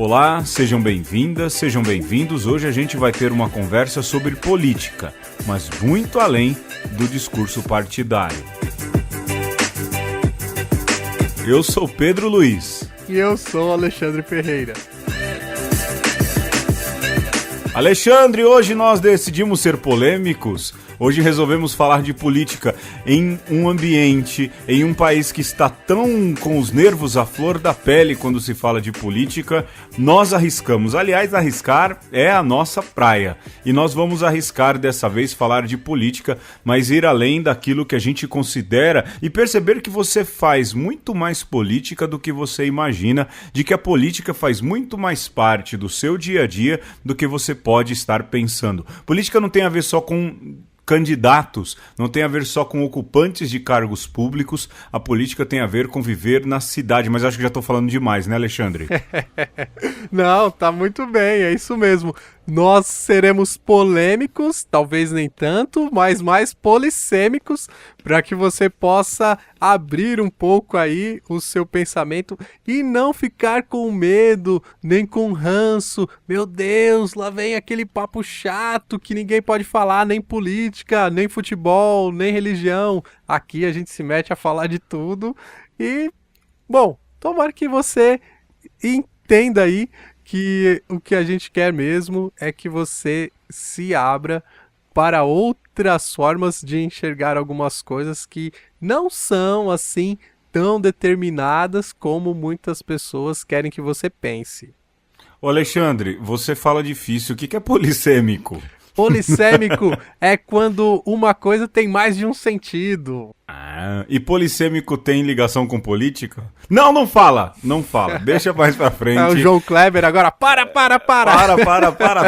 Olá, sejam bem-vindas, sejam bem-vindos. Hoje a gente vai ter uma conversa sobre política, mas muito além do discurso partidário. Eu sou Pedro Luiz. E eu sou Alexandre Ferreira. Alexandre, hoje nós decidimos ser polêmicos. Hoje resolvemos falar de política em um ambiente, em um país que está tão com os nervos à flor da pele quando se fala de política. Nós arriscamos. Aliás, arriscar é a nossa praia. E nós vamos arriscar dessa vez falar de política, mas ir além daquilo que a gente considera e perceber que você faz muito mais política do que você imagina, de que a política faz muito mais parte do seu dia a dia do que você pode estar pensando. Política não tem a ver só com candidatos, não tem a ver só com ocupantes de cargos públicos, a política tem a ver com viver na cidade, mas acho que já estou falando demais, né, Alexandre? Não, tá muito bem, é isso mesmo. Nós seremos polêmicos, talvez nem tanto, mas mais polissêmicos, para que você possa abrir um pouco aí o seu pensamento e não ficar com medo, nem com ranço. Meu Deus, lá vem aquele papo chato que ninguém pode falar, nem política, nem futebol, nem religião. Aqui a gente se mete a falar de tudo e, bom, tomara que você entenda aí que o que a gente quer mesmo é que você se abra para outras formas de enxergar algumas coisas que não são assim tão determinadas como muitas pessoas querem que você pense. Ô Alexandre, você fala difícil, o que é polissêmico? Polissêmico é quando uma coisa tem mais de um sentido. E polissêmico tem ligação com política? Não fala, deixa mais pra frente. É o João Kleber agora, para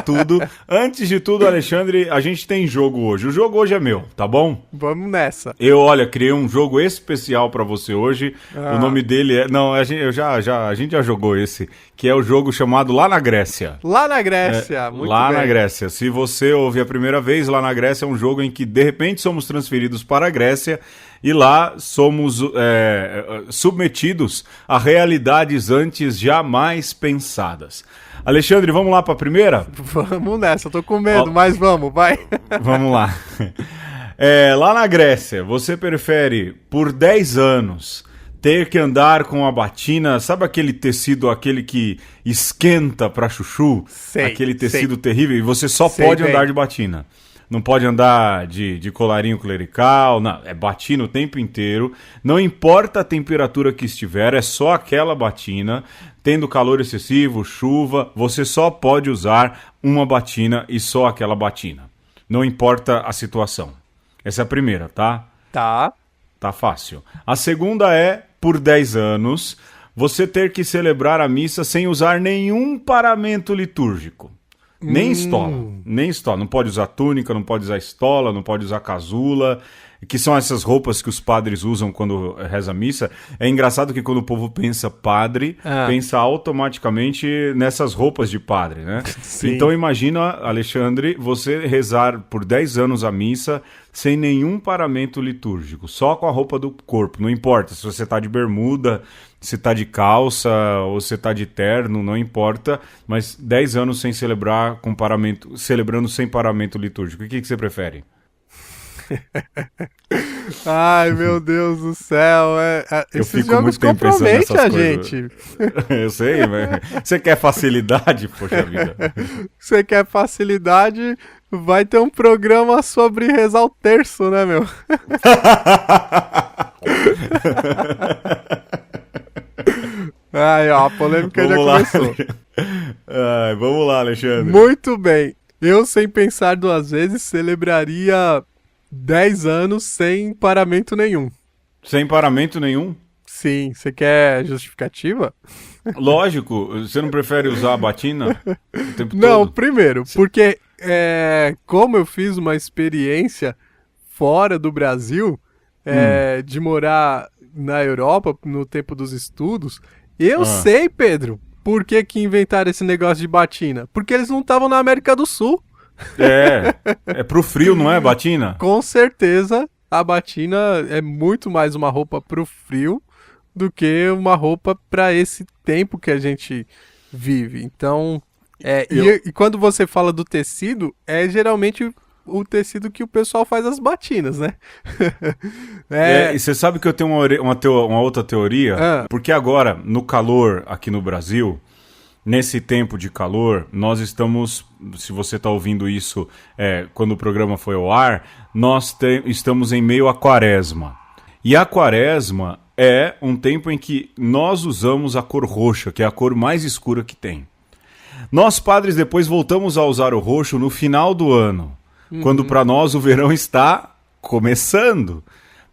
tudo. Antes de tudo, Alexandre, a gente tem jogo hoje. O jogo hoje é meu, tá bom? Vamos nessa. Criei um jogo especial pra você hoje. O nome dele é... Não, a gente já jogou esse, que é o jogo chamado Lá na Grécia. Lá na Grécia, muito Lá bem. na Grécia. Se você ouvir a primeira vez, Lá na Grécia é um jogo em que, de repente, somos transferidos para a Grécia e lá somos submetidos a realidades antes jamais pensadas. Alexandre, vamos lá para a primeira? Vamos nessa, eu tô com medo, mas vamos, vai. Vamos lá. Lá na Grécia, você prefere, por 10 anos, ter que andar com a batina, sabe aquele tecido, aquele que esquenta para chuchu? Sei, aquele tecido terrível, e você só pode andar de batina. Não pode andar de colarinho clerical, não, é batina o tempo inteiro. Não importa a temperatura que estiver, é só aquela batina. Tendo calor excessivo, chuva, você só pode usar uma batina e só aquela batina. Não importa a situação. Essa é a primeira, tá? Tá. Tá fácil. A segunda é, por 10 anos, você ter que celebrar a missa sem usar nenhum paramento litúrgico. Nem estola. Não pode usar túnica, não pode usar estola, não pode usar casula, que são essas roupas que os padres usam quando reza a missa. É engraçado que quando o povo pensa padre, pensa automaticamente nessas roupas de padre, né? Sim. Então imagina, Alexandre, você rezar por 10 anos a missa sem nenhum paramento litúrgico, só com a roupa do corpo. Não importa se você está de bermuda, se tá de calça ou se tá de terno, não importa, mas 10 anos sem celebrar com paramento, celebrando sem paramento litúrgico. O que você prefere? Ai, meu Deus do céu. Esses jogos comprometem a gente. Eu sei, mas você quer facilidade? Poxa vida. Você quer facilidade? Vai ter um programa sobre rezar o terço, né, meu? Ai, ó, a polêmica já começou. Vamos lá, Alexandre. Muito bem. Eu, sem pensar duas vezes, celebraria 10 anos sem paramento nenhum. Sem paramento nenhum? Sim. Você quer justificativa? Lógico. Você não prefere usar a batina o tempo Não, todo? primeiro, porque como eu fiz uma experiência fora do Brasil, de morar na Europa no tempo dos estudos, eu sei, Pedro, por que inventaram esse negócio de batina. Porque eles não estavam na América do Sul. É pro frio, não é, batina? Com certeza, a batina é muito mais uma roupa pro frio do que uma roupa para esse tempo que a gente vive. Então, e quando você fala do tecido, é geralmente o tecido que o pessoal faz as batinas, né? E você sabe que eu tenho uma outra teoria? Porque agora, no calor aqui no Brasil, nesse tempo de calor, nós estamos, se você está ouvindo isso quando o programa foi ao ar, nós estamos em meio à quaresma. E a quaresma é um tempo em que nós usamos a cor roxa, que é a cor mais escura que tem. Nós, padres, depois voltamos a usar o roxo no final do ano, quando para nós o verão está começando.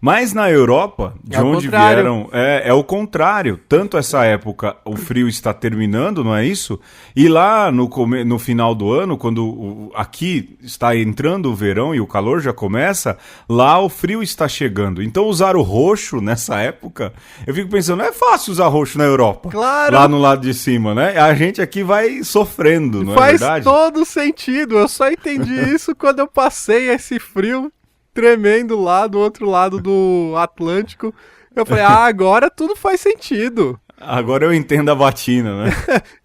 Mas na Europa, de onde vieram, é o contrário. Tanto essa época o frio está terminando, não é isso? E lá no final do ano, quando aqui está entrando o verão e o calor já começa, lá o frio está chegando. Então usar o roxo nessa época, eu fico pensando, não é fácil usar roxo na Europa. Claro. Lá no lado de cima, né? A gente aqui vai sofrendo, não é verdade? Faz todo sentido. Eu só entendi isso quando eu passei esse frio tremendo lá do outro lado do Atlântico. Eu falei, agora tudo faz sentido. Agora eu entendo a batina, né?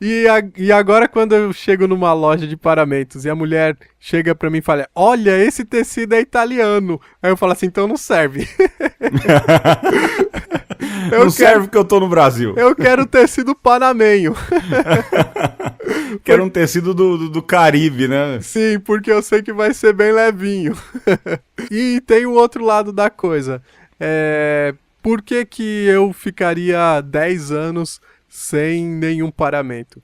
E agora quando eu chego numa loja de paramentos e a mulher chega pra mim e fala, olha, esse tecido é italiano. Aí eu falo assim, então não serve. Não serve porque eu tô no Brasil. Eu quero tecido panamenho. Quero um tecido do Caribe, né? Sim, porque eu sei que vai ser bem levinho. E tem o outro lado da coisa. Por que eu ficaria 10 anos sem nenhum paramento?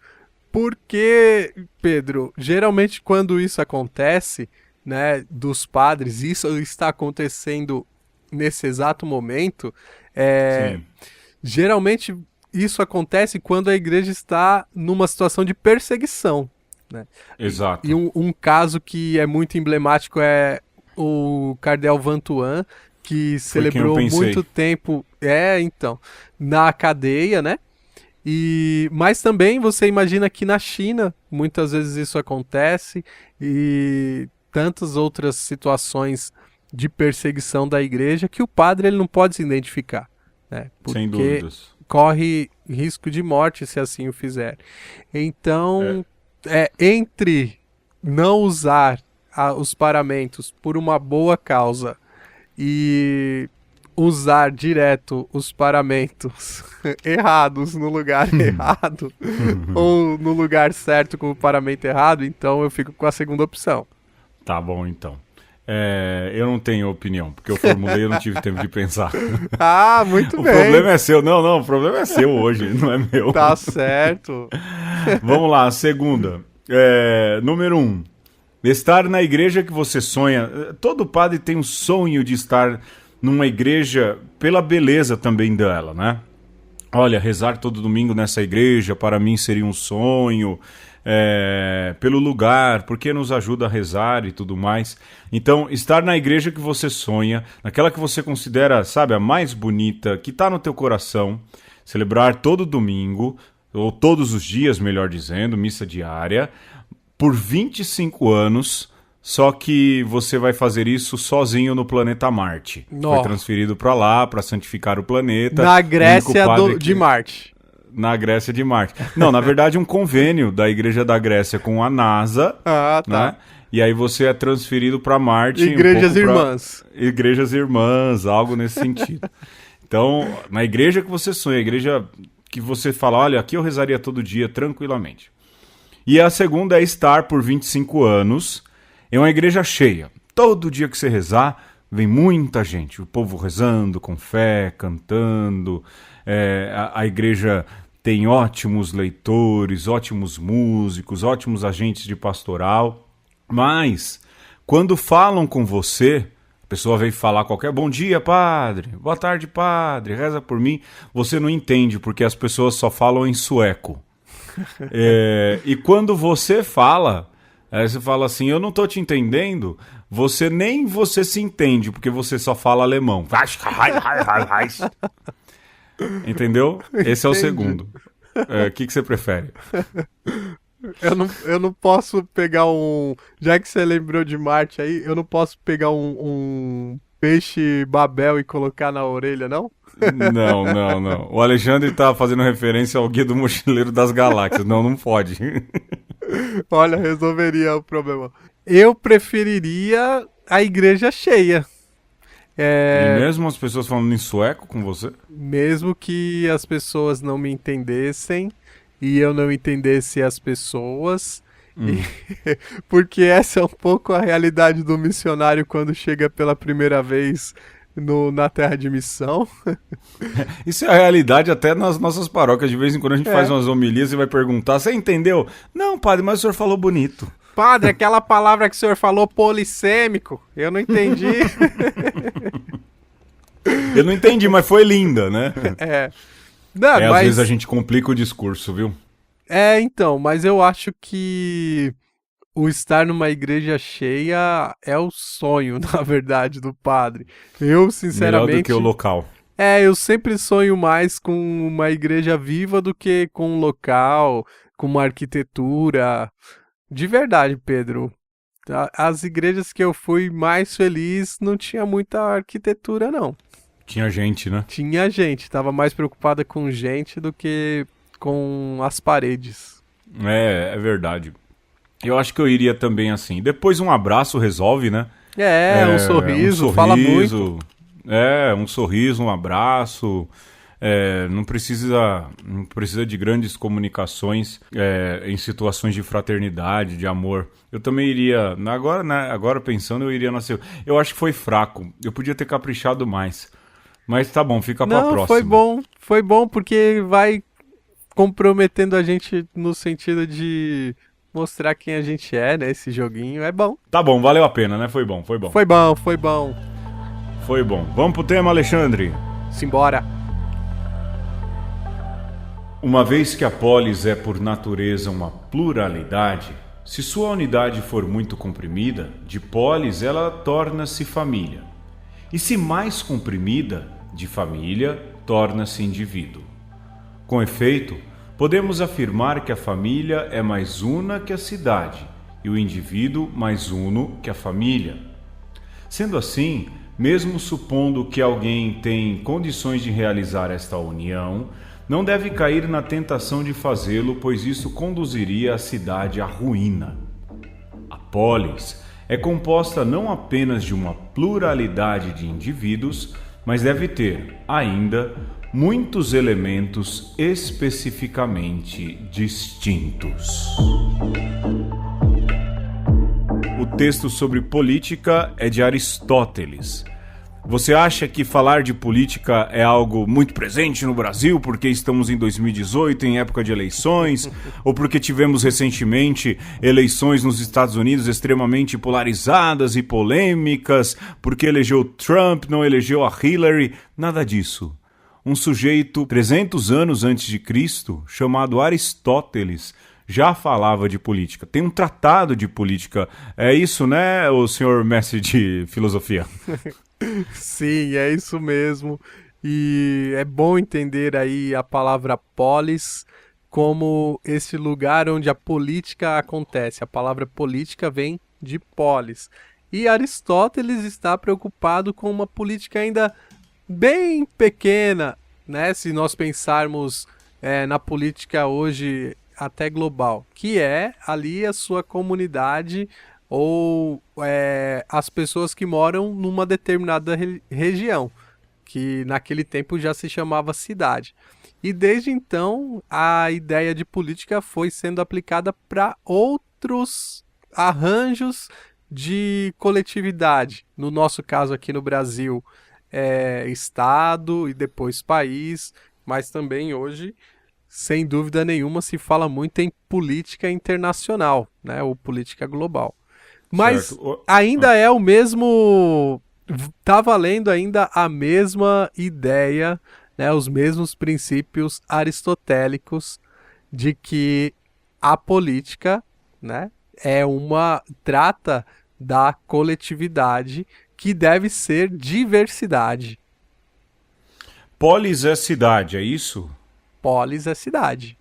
Porque, Pedro, geralmente quando isso acontece, né, dos padres, isso está acontecendo nesse exato momento, geralmente isso acontece quando a igreja está numa situação de perseguição, né? Exato. E um caso que é muito emblemático é o Cardeal Vantuan, que celebrou muito tempo, na cadeia, né? Mas também você imagina que na China, muitas vezes isso acontece, e tantas outras situações de perseguição da igreja que o padre ele não pode se identificar, né? Porque sem dúvidas. Corre risco de morte se assim o fizer. Então, entre não usar os paramentos por uma boa causa e usar direto os paramentos errados no lugar errado ou no lugar certo com o paramento errado, então eu fico com a segunda opção. Tá bom, então. Eu não tenho opinião, porque eu formulei e eu não tive tempo de pensar. Muito o bem. O problema é seu. Não, o problema é seu hoje, não é meu. Tá certo. Vamos lá, a segunda. Número 1. Estar na igreja que você sonha. Todo padre tem um sonho de estar numa igreja pela beleza também dela, né? Olha, rezar todo domingo nessa igreja para mim seria um sonho. Pelo lugar, porque nos ajuda a rezar e tudo mais. Então, estar na igreja que você sonha, naquela que você considera, sabe, a mais bonita, que está no teu coração, celebrar todo domingo, ou todos os dias, melhor dizendo, missa diária, por 25 anos, só que você vai fazer isso sozinho no planeta Marte. Foi transferido para lá, para santificar o planeta. Na Grécia de Marte. Na Grécia de Marte. Não, na verdade um convênio da Igreja da Grécia com a NASA. Tá. Né? E aí você é transferido para Marte. Igrejas irmãs. Igrejas irmãs, algo nesse sentido. Então, na igreja que você sonha, a igreja que você fala, olha, aqui eu rezaria todo dia tranquilamente. E a segunda é estar por 25 anos em uma igreja cheia. Todo dia que você rezar, vem muita gente. O povo rezando, com fé, cantando. A igreja tem ótimos leitores, ótimos músicos, ótimos agentes de pastoral. Mas, quando falam com você, a pessoa vem falar qualquer bom dia, padre, boa tarde, padre, reza por mim. Você não entende, porque as pessoas só falam em sueco. E quando você fala, você fala assim, eu não tô te entendendo, nem você se entende, porque você só fala alemão. Entendeu? Esse é o segundo. O que você prefere? Eu não posso pegar já que você lembrou de Marte aí, eu não posso pegar um peixe Babel e colocar na orelha, não? Não, não, não. O Alexandre tá fazendo referência ao Guia do Mochileiro das Galáxias. Não, não pode. Olha, resolveria o problema. Eu preferiria a igreja cheia. E mesmo as pessoas falando em sueco com você? Mesmo que as pessoas não me entendessem e eu não entendesse as pessoas. Porque essa é um pouco a realidade do missionário quando chega pela primeira vez na terra de missão. Isso é a realidade até nas nossas paróquias. De vez em quando a gente faz umas homilias e vai perguntar: você entendeu? Não, padre, mas o senhor falou bonito. Padre, aquela palavra que o senhor falou, polissêmico, eu não entendi. Eu não entendi, mas foi linda, né? Não, mas... Às vezes a gente complica o discurso, viu? Então, mas eu acho que o estar numa igreja cheia é o sonho, na verdade, do padre. Eu, sinceramente... Melhor do que o local. Eu sempre sonho mais com uma igreja viva do que com um local, com uma arquitetura. De verdade, Pedro. As igrejas que eu fui mais feliz não tinha muita arquitetura, não. Tinha gente, né? Tinha gente. Tava mais preocupada com gente do que com as paredes. É verdade. Eu acho que eu iria também assim. Depois um abraço resolve, né? Um sorriso, fala muito. Um sorriso, um abraço. Não precisa de grandes comunicações em situações de fraternidade, de amor. Eu também iria, agora pensando, eu iria nascer. Eu acho que foi fraco, eu podia ter caprichado mais. Mas tá bom, fica pra próxima. Foi bom porque vai comprometendo a gente no sentido de mostrar quem a gente é, né? Esse joguinho é bom. Tá bom, valeu a pena, né? Foi bom. Foi bom. Vamos pro tema, Alexandre? Simbora. Uma vez que a polis é por natureza uma pluralidade, se sua unidade for muito comprimida, de polis ela torna-se família. E se mais comprimida, de família, torna-se indivíduo. Com efeito, podemos afirmar que a família é mais una que a cidade e o indivíduo mais uno que a família. Sendo assim, mesmo supondo que alguém tem condições de realizar esta união, não deve cair na tentação de fazê-lo, pois isso conduziria a cidade à ruína. A polis é composta não apenas de uma pluralidade de indivíduos, mas deve ter, ainda, muitos elementos especificamente distintos. O texto sobre política é de Aristóteles. Você acha que falar de política é algo muito presente no Brasil porque estamos em 2018, em época de eleições, ou porque tivemos recentemente eleições nos Estados Unidos extremamente polarizadas e polêmicas, porque elegeu Trump, não elegeu a Hillary? Nada disso. Um sujeito 300 anos antes de Cristo, chamado Aristóteles, já falava de política. Tem um tratado de política. É isso, né, o senhor mestre de filosofia? Sim, é isso mesmo. E é bom entender aí a palavra polis como esse lugar onde a política acontece. A palavra política vem de polis. E Aristóteles está preocupado com uma política ainda bem pequena, né? Se nós pensarmos na política hoje até global, que é ali a sua comunidade ou as pessoas que moram numa determinada região, que naquele tempo já se chamava cidade. E desde então, a ideia de política foi sendo aplicada para outros arranjos de coletividade. No nosso caso aqui no Brasil, Estado e depois país, mas também hoje, sem dúvida nenhuma, se fala muito em política internacional, né, ou política global. Mas ainda é o mesmo... Tá valendo ainda a mesma ideia, né, os mesmos princípios aristotélicos de que a política, né, trata da coletividade que deve ser diversidade. Polis é cidade, é isso? Polis é cidade.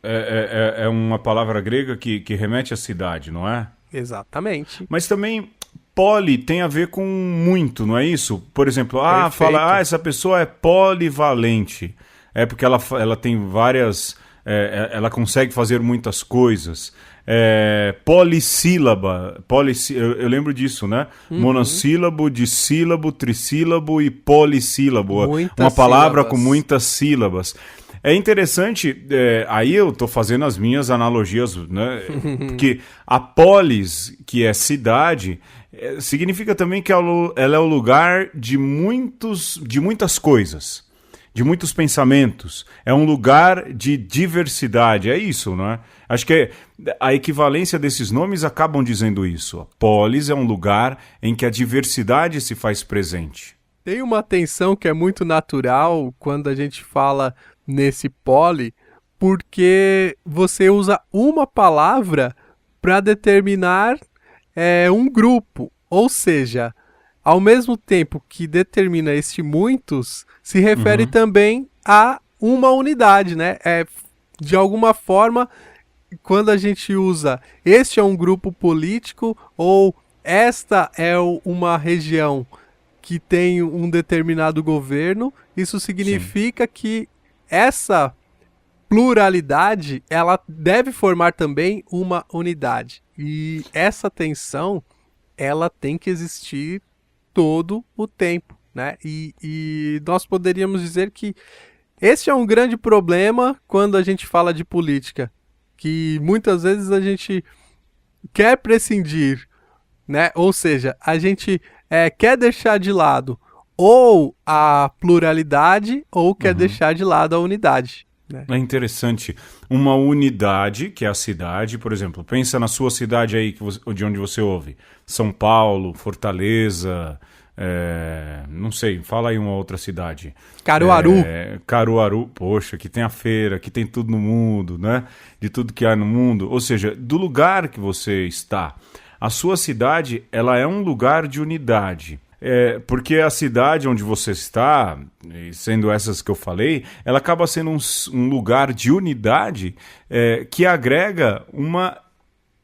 É uma palavra grega que remete à cidade, não é? Exatamente. Mas também poli tem a ver com muito, não é isso? Por exemplo, fala, essa pessoa é polivalente. É porque ela tem várias... ela consegue fazer muitas coisas. Polissílaba. Eu lembro disso, né? Monossílabo, dissílabo, trissílabo e polissílabo. Uma palavra com muitas sílabas. É interessante, aí eu tô fazendo as minhas analogias, né? Porque a polis, que é cidade, significa também que ela é o lugar de muitas coisas, de muitos pensamentos. É um lugar de diversidade, é isso, não é? Acho que a equivalência desses nomes acabam dizendo isso. A polis é um lugar em que a diversidade se faz presente. Tem uma tensão que é muito natural quando a gente fala nesse poli, porque você usa uma palavra para determinar um grupo, ou seja, ao mesmo tempo que determina este muitos, se refere também a uma unidade, né? De alguma forma, quando a gente usa este é um grupo político ou esta é uma região que tem um determinado governo, isso significa que essa pluralidade, ela deve formar também uma unidade. E essa tensão, ela tem que existir todo o tempo, né? E nós poderíamos dizer que esse é um grande problema quando a gente fala de política, que muitas vezes a gente quer prescindir, né? Ou seja, a gente quer deixar de lado ou a pluralidade ou quer deixar de lado a unidade. Né? É interessante. Uma unidade, que é a cidade, por exemplo, pensa na sua cidade aí de onde você ouve. São Paulo, Fortaleza, não sei, fala aí uma outra cidade. Caruaru. Caruaru, poxa, que tem a feira, que tem tudo no mundo, né? De tudo que há no mundo. Ou seja, do lugar que você está. A sua cidade, ela é um lugar de unidade. Porque a cidade onde você está, sendo essas que eu falei, ela acaba sendo um lugar de unidade que agrega uma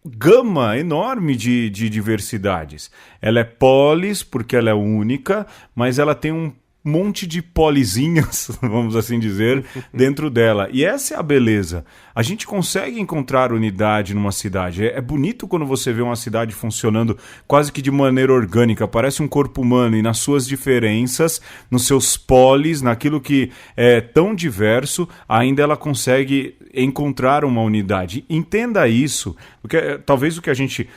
gama enorme de diversidades. Ela é polis porque ela é única, mas ela tem um monte de polizinhas, vamos assim dizer, dentro dela. E essa é a beleza. A gente consegue encontrar unidade numa cidade. É bonito quando você vê uma cidade funcionando quase que de maneira orgânica, parece um corpo humano, e nas suas diferenças, nos seus polis, naquilo que é tão diverso, ainda ela consegue encontrar uma unidade. Entenda isso, porque talvez o que a gente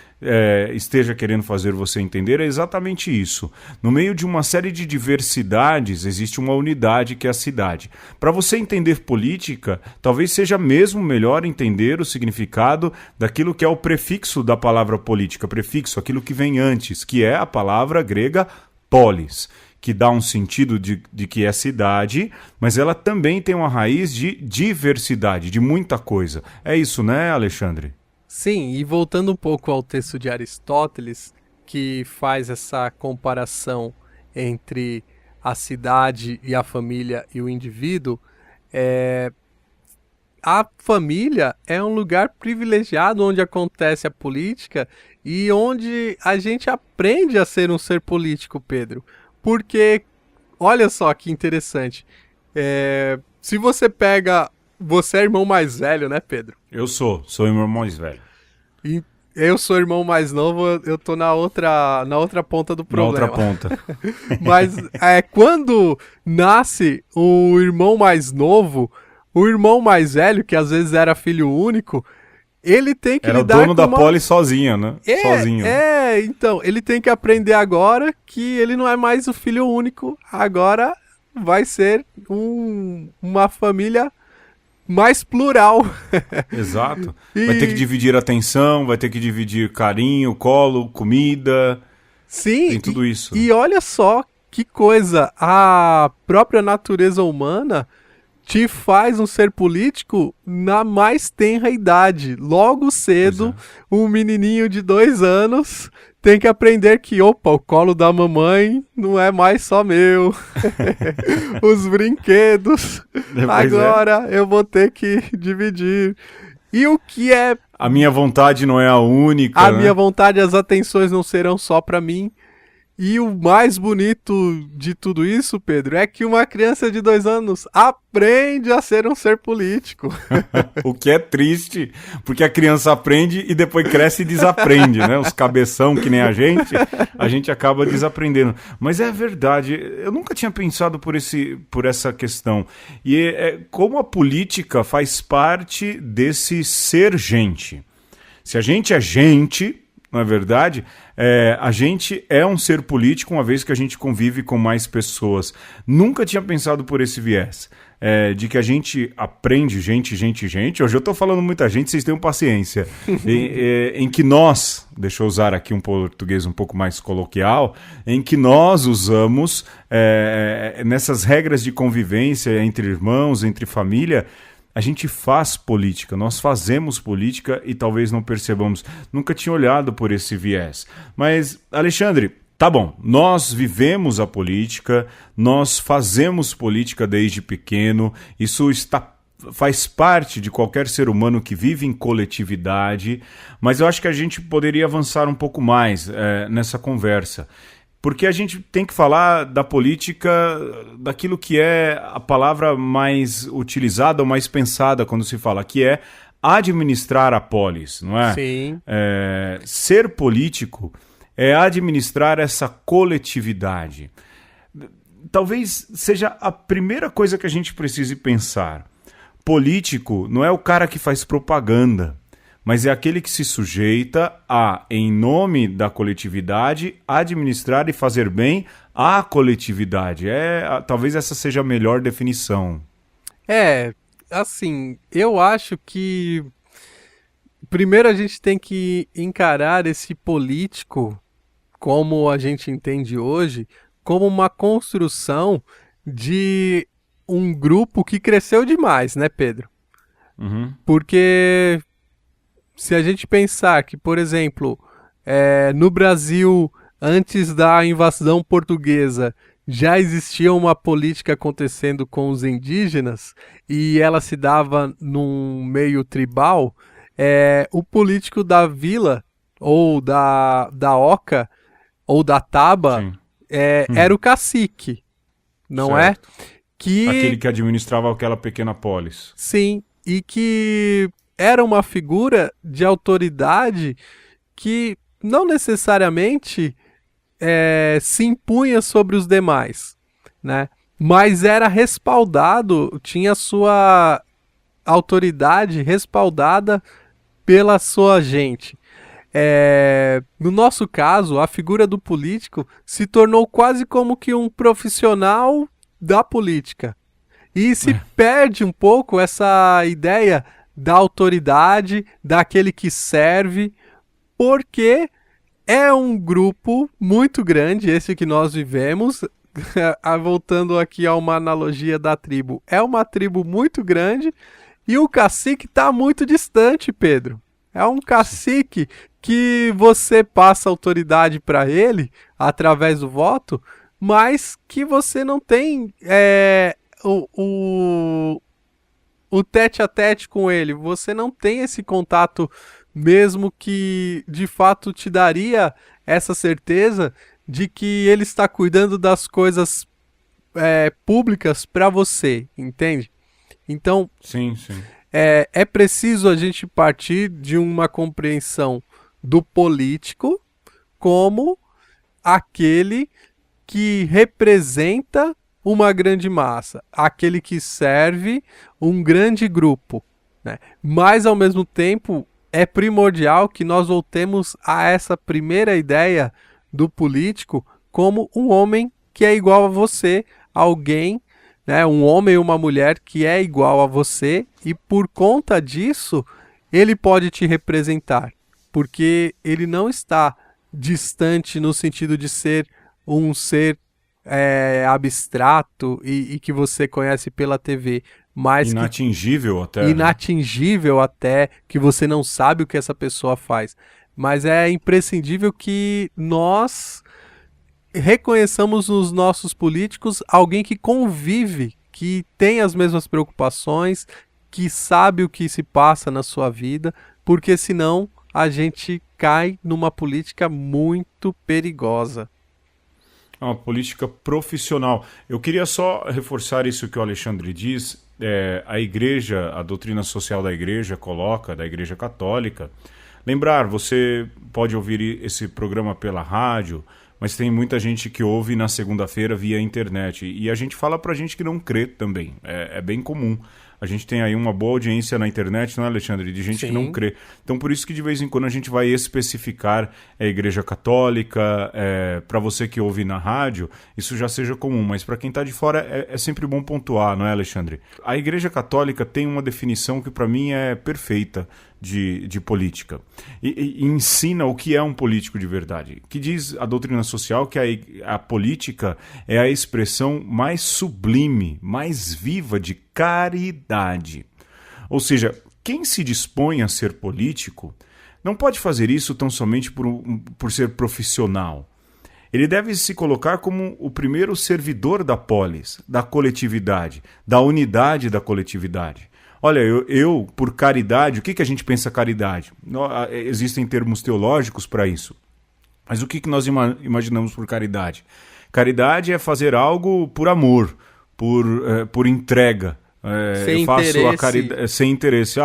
esteja querendo fazer você entender é exatamente isso. No meio de uma série de diversidades, existe uma unidade que é a cidade. Para você entender política, talvez seja mesmo melhor entender o significado daquilo que é o prefixo da palavra política, prefixo, aquilo que vem antes, que é a palavra grega polis, que dá um sentido de que é cidade, mas ela também tem uma raiz de diversidade, de muita coisa. É isso, né, Alexandre? Sim, e voltando um pouco ao texto de Aristóteles, que faz essa comparação entre a cidade e a família e o indivíduo, a família é um lugar privilegiado onde acontece a política e onde a gente aprende a ser um ser político, Pedro. Porque, olha só que interessante, se você pega... Você é irmão mais velho, né, Pedro? Eu sou irmão mais velho. E eu sou irmão mais novo, eu tô na outra ponta do problema. Na outra ponta. Mas quando nasce o irmão mais novo, o irmão mais velho, que às vezes era filho único, ele tem que lidar com... Era o dono da poli sozinho, né? Sozinho. Então, ele tem que aprender agora que ele não é mais o filho único, agora vai ser uma família mais plural. Exato. Vai ter que dividir atenção, vai ter que dividir carinho, colo, comida. Sim. Tem tudo isso. E olha só que coisa, a própria natureza humana te faz um ser político na mais tenra idade. Logo cedo, um menininho de 2 anos tem que aprender que, opa, o colo da mamãe não é mais só meu. Os brinquedos, agora eu vou ter que dividir. E o que é A minha vontade não é a única. A né? minha vontade, as atenções não serão só pra mim. E o mais bonito de tudo isso, Pedro, é que uma criança de 2 anos aprende a ser um ser político. O que é triste, porque a criança aprende e depois cresce e desaprende, né? Os cabeção que nem a gente acaba desaprendendo. Mas é verdade, eu nunca tinha pensado por essa questão. E como a política faz parte desse ser gente. Se a gente é gente, não é verdade? A gente é um ser político uma vez que a gente convive com mais pessoas. Nunca tinha pensado por esse viés. De que a gente aprende gente. Hoje eu estou falando muita gente, vocês tenham paciência. Em que nós, deixa eu usar aqui um português um pouco mais coloquial, em que nós usamos nessas regras de convivência entre irmãos, entre família, a gente faz política, nós fazemos política e talvez não percebamos. Nunca tinha olhado por esse viés. Mas, Alexandre, tá bom, nós vivemos a política, nós fazemos política desde pequeno, isso faz parte de qualquer ser humano que vive em coletividade, mas eu acho que a gente poderia avançar um pouco mais nessa conversa. Porque a gente tem que falar da política, daquilo que é a palavra mais utilizada ou mais pensada quando se fala, que é administrar a polis, não é? Sim. Ser político é administrar essa coletividade. Talvez seja a primeira coisa que a gente precise pensar. Político não é o cara que faz propaganda, mas é aquele que se sujeita a, em nome da coletividade, administrar e fazer bem à coletividade. Talvez essa seja a melhor definição. Assim, eu acho que primeiro a gente tem que encarar esse político, como a gente entende hoje, como uma construção de um grupo que cresceu demais, né, Pedro? Uhum. Porque se a gente pensar que, por exemplo, no Brasil, antes da invasão portuguesa, já existia uma política acontecendo com os indígenas e ela se dava num meio tribal, o político da vila ou da oca ou da taba era o cacique, não certo. é? Aquele que administrava aquela pequena polis. Sim, e que era uma figura de autoridade que não necessariamente se impunha sobre os demais, né? Mas era respaldado, tinha sua autoridade respaldada pela sua gente. No nosso caso, a figura do político se tornou quase como que um profissional da política. E se perde um pouco essa ideia da autoridade, daquele que serve, porque é um grupo muito grande, esse que nós vivemos. Voltando aqui a uma analogia da tribo, é uma tribo muito grande e o cacique está muito distante, Pedro. É um cacique que você passa autoridade para ele através do voto, mas que você não tem o tete a tete com ele, você não tem esse contato mesmo que de fato te daria essa certeza de que ele está cuidando das coisas públicas para você, entende? Então, sim. É preciso a gente partir de uma compreensão do político como aquele que representa uma grande massa, aquele que serve um grande grupo, né? Mas, ao mesmo tempo, é primordial que nós voltemos a essa primeira ideia do político como um homem que é igual a você, alguém, né, um homem ou uma mulher que é igual a você e por conta disso ele pode te representar, porque ele não está distante no sentido de ser um ser abstrato e que você conhece pela TV, mas inatingível até, que você não sabe o que essa pessoa faz. Mas é imprescindível que nós reconheçamos nos nossos políticos alguém que convive, que tem as mesmas preocupações, que sabe o que se passa na sua vida, porque senão a gente cai numa política muito perigosa. É uma política profissional. Eu queria só reforçar isso que o Alexandre diz. A igreja, a doutrina social da igreja coloca, da igreja católica. Lembrar, você pode ouvir esse programa pela rádio, mas tem muita gente que ouve na segunda-feira via internet. E a gente fala pra gente que não crê também. É bem comum. A gente tem aí uma boa audiência na internet, não é, Alexandre? De gente Sim. que não crê. Então, por isso que de vez em quando a gente vai especificar a Igreja Católica. Para você que ouve na rádio, isso já seja comum. Mas para quem está de fora, é sempre bom pontuar, não é, Alexandre? A Igreja Católica tem uma definição que para mim é perfeita de política. E ensina o que é um político de verdade. Que diz a doutrina social que a política é a expressão mais sublime, mais viva de caridade. Ou seja, quem se dispõe a ser político não pode fazer isso tão somente por ser profissional. Ele deve se colocar como o primeiro servidor da polis, da coletividade, da unidade da coletividade. Olha, eu por caridade, o que a gente pensa caridade? Existem termos teológicos para isso. Mas o que nós imaginamos por caridade? Caridade é fazer algo por amor, por entrega. Sem eu faço interesse. a caridade sem interesse.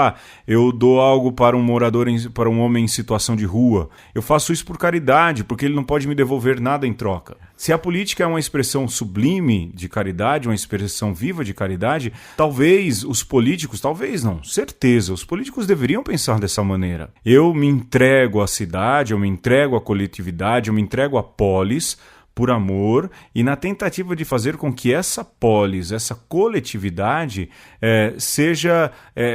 Eu dou algo para um morador, para um homem em situação de rua. Eu faço isso por caridade, porque ele não pode me devolver nada em troca. Se a política é uma expressão sublime de caridade, uma expressão viva de caridade, talvez os políticos, talvez não, certeza, os políticos deveriam pensar dessa maneira. Eu me entrego à cidade, eu me entrego à coletividade, eu me entrego à polis, por amor, e na tentativa de fazer com que essa polis, essa coletividade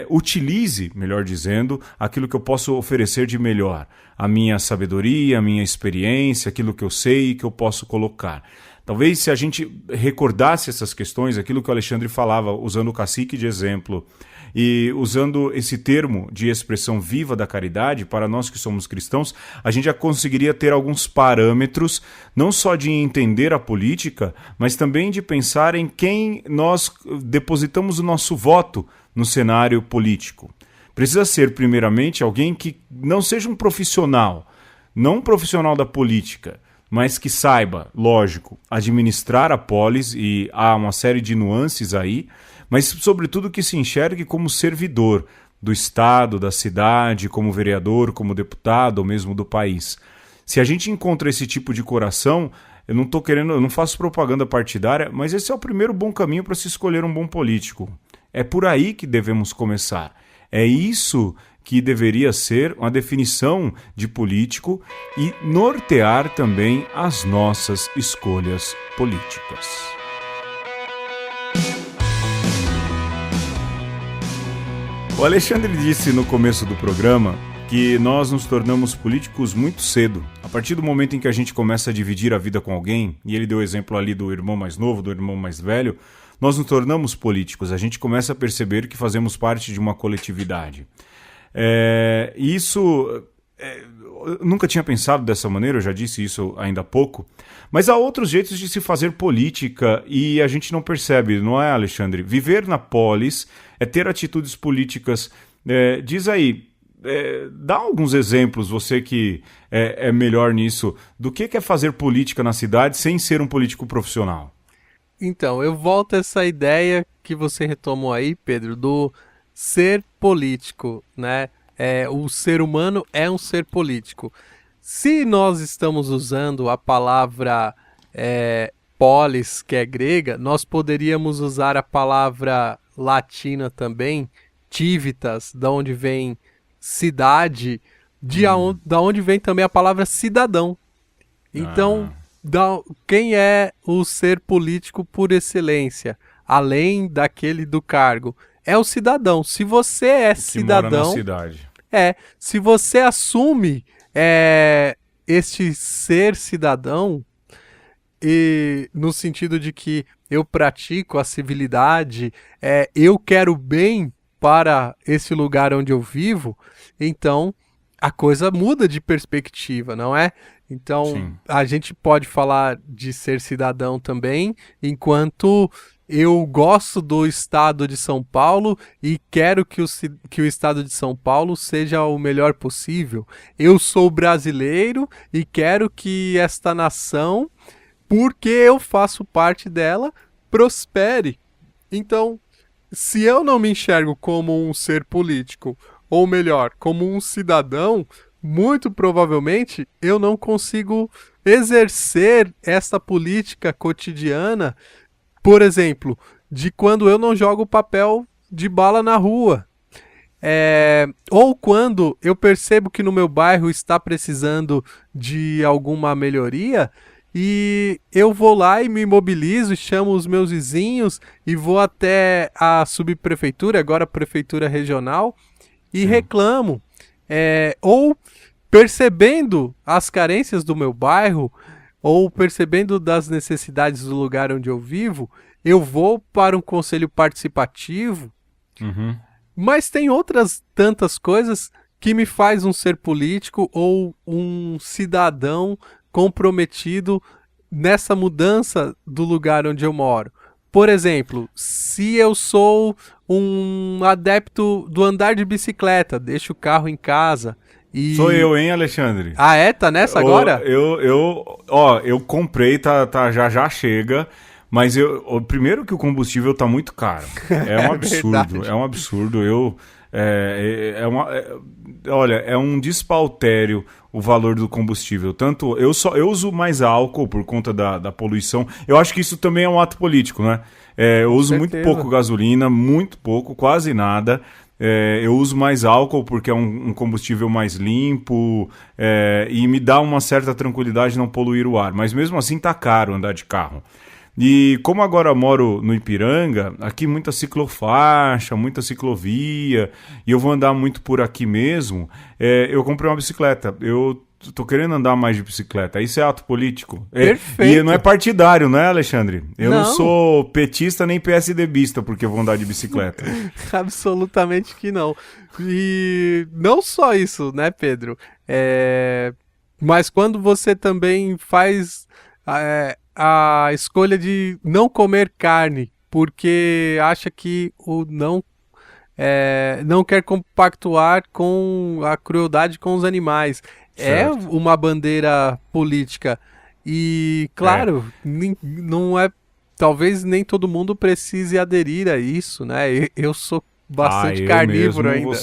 utilize, melhor dizendo, aquilo que eu posso oferecer de melhor. A minha sabedoria, a minha experiência, aquilo que eu sei e que eu posso colocar. Talvez se a gente recordasse essas questões, aquilo que o Alexandre falava, usando o cacique de exemplo, e usando esse termo de expressão viva da caridade, para nós que somos cristãos, a gente já conseguiria ter alguns parâmetros, não só de entender a política, mas também de pensar em quem nós depositamos o nosso voto no cenário político. Precisa ser, primeiramente, alguém que não seja um profissional, não um profissional da política, mas que saiba, lógico, administrar a polis, e há uma série de nuances aí, mas sobretudo que se enxergue como servidor do Estado, da cidade, como vereador, como deputado ou mesmo do país. Se a gente encontra esse tipo de coração, eu não faço propaganda partidária, mas esse é o primeiro bom caminho para se escolher um bom político. É por aí que devemos começar. É isso que deveria ser uma definição de político e nortear também as nossas escolhas políticas. O Alexandre disse no começo do programa que nós nos tornamos políticos muito cedo. A partir do momento em que a gente começa a dividir a vida com alguém, e ele deu o exemplo ali do irmão mais novo, do irmão mais velho, nós nos tornamos políticos. A gente começa a perceber que fazemos parte de uma coletividade. Eu nunca tinha pensado dessa maneira, eu já disse isso ainda há pouco, mas há outros jeitos de se fazer política e a gente não percebe, não é, Alexandre? Viver na polis é ter atitudes políticas. Diz aí, dá alguns exemplos, você que é melhor nisso, do que é fazer política na cidade sem ser um político profissional. Então, eu volto a essa ideia que você retomou aí, Pedro, do ser político, né? O ser humano é um ser político. Se nós estamos usando a palavra polis, que é grega, nós poderíamos usar a palavra latina também, civitas, da onde vem cidade, da onde vem também a palavra cidadão. Então, quem é o ser político por excelência, além daquele do cargo? É o cidadão. Se você é cidadão... Que mora na cidade. Se você assume este ser cidadão, e no sentido de que eu pratico a civilidade, eu quero bem para esse lugar onde eu vivo, então a coisa muda de perspectiva, não é? Então, sim, a gente pode falar de ser cidadão também, enquanto eu gosto do estado de São Paulo e quero que o estado de São Paulo seja o melhor possível. Eu sou brasileiro e quero que esta nação, porque eu faço parte dela, prospere. Então, se eu não me enxergo como um ser político, ou melhor, como um cidadão, muito provavelmente eu não consigo exercer essa política cotidiana, por exemplo, de quando eu não jogo papel de bala na rua. Ou quando eu percebo que no meu bairro está precisando de alguma melhoria e eu vou lá e me mobilizo, chamo os meus vizinhos e vou até a subprefeitura, agora a prefeitura regional, e reclamo. Ou percebendo as carências do meu bairro, ou percebendo das necessidades do lugar onde eu vivo, eu vou para um conselho participativo. Mas tem outras tantas coisas que me faz um ser político ou um cidadão comprometido nessa mudança do lugar onde eu moro. Por exemplo, se eu sou um adepto do andar de bicicleta, deixo o carro em casa e... Sou eu, hein, Alexandre? Ah, tá nessa agora? Eu comprei, já chega, mas primeiro que o combustível tá muito caro. É um absurdo, é um absurdo. Olha, é um despautério o valor do combustível. Tanto eu uso mais álcool por conta da poluição. Eu acho que isso também é um ato político, né? Eu uso muito pouco gasolina, muito pouco, quase nada. Eu uso mais álcool porque é um combustível mais limpo e me dá uma certa tranquilidade não poluir o ar. Mas mesmo assim tá caro andar de carro. E como agora eu moro no Ipiranga, aqui muita ciclofaixa, muita ciclovia, e eu vou andar muito por aqui mesmo, eu comprei uma bicicleta. Eu tô querendo andar mais de bicicleta. Isso é ato político. Perfeito. E não é partidário, não é, Alexandre? Eu não sou petista nem PSDBista porque eu vou andar de bicicleta. Absolutamente que não. E não só isso, né, Pedro? Mas quando você também faz a escolha de não comer carne porque acha que não quer compactuar com a crueldade com os animais. Certo. É uma bandeira política. E, claro, não é. Talvez nem todo mundo precise aderir a isso, né? Eu sou bastante carnívoro ainda.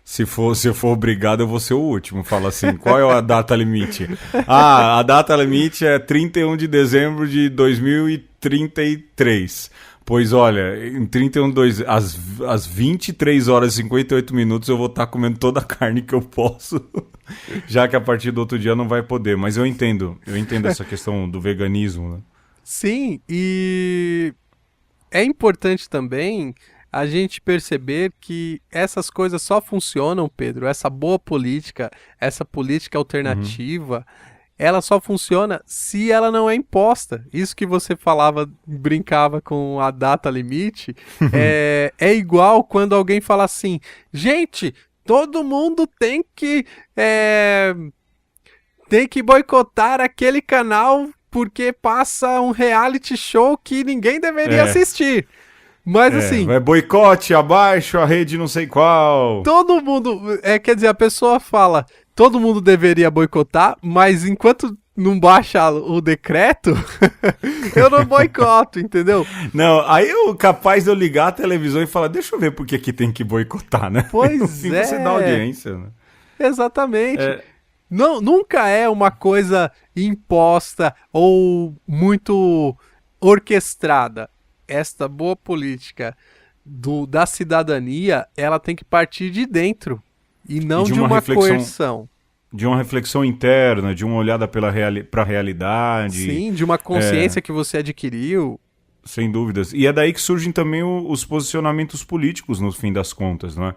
Se eu for obrigado, eu vou ser o último. Fala assim, qual é a data limite? A data limite é 31 de dezembro de 2033. Pois olha, em às 23 horas e 58 minutos eu vou estar comendo toda a carne que eu posso, já que a partir do outro dia não vai poder. Mas eu entendo essa questão do veganismo, né? Sim, e é importante também a gente perceber que essas coisas só funcionam, Pedro, essa boa política, essa política alternativa, ela só funciona se ela não é imposta. Isso que você falava, brincava com a data limite, é igual quando alguém fala assim, gente, todo mundo tem que boicotar aquele canal porque passa um reality show que ninguém deveria assistir. Mas assim... Vai boicote, abaixo a rede não sei qual. Todo mundo... quer dizer, a pessoa fala... Todo mundo deveria boicotar, mas enquanto não baixa o decreto, eu não boicoto, entendeu? Não, aí eu capaz de eu ligar a televisão e falar, deixa eu ver por que aqui tem que boicotar, né? Pois Você dá audiência, né? Exatamente. Não, nunca é uma coisa imposta ou muito orquestrada. Esta boa política da cidadania, ela tem que partir de dentro e não de uma coerção. De uma reflexão interna, de uma olhada para a realidade. Sim, de uma consciência que você adquiriu. Sem dúvidas. E é daí que surgem também os posicionamentos políticos, no fim das contas, não é?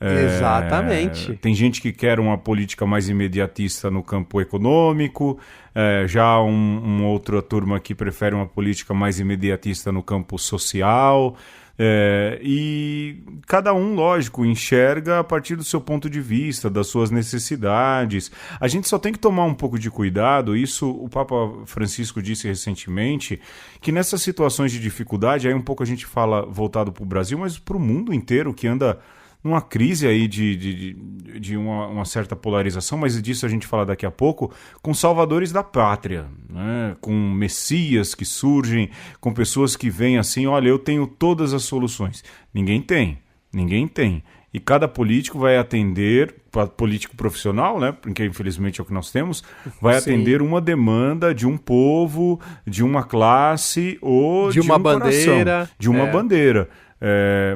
Exatamente. Tem gente que quer uma política mais imediatista no campo econômico, já uma outra turma que prefere uma política mais imediatista no campo social. E cada um, lógico, enxerga a partir do seu ponto de vista, das suas necessidades. A gente só tem que tomar um pouco de cuidado, isso o Papa Francisco disse recentemente, que nessas situações de dificuldade, aí um pouco a gente fala voltado para o Brasil, mas para o mundo inteiro que anda numa crise aí de uma certa polarização, mas disso a gente fala daqui a pouco, com salvadores da pátria, né? Com messias que surgem, com pessoas que vêm assim, olha, eu tenho todas as soluções. Ninguém tem. E cada político vai atender, político profissional, né? Porque infelizmente é o que nós temos, vai atender uma demanda de um povo, de uma classe ou de uma bandeira. Coração, de uma bandeira.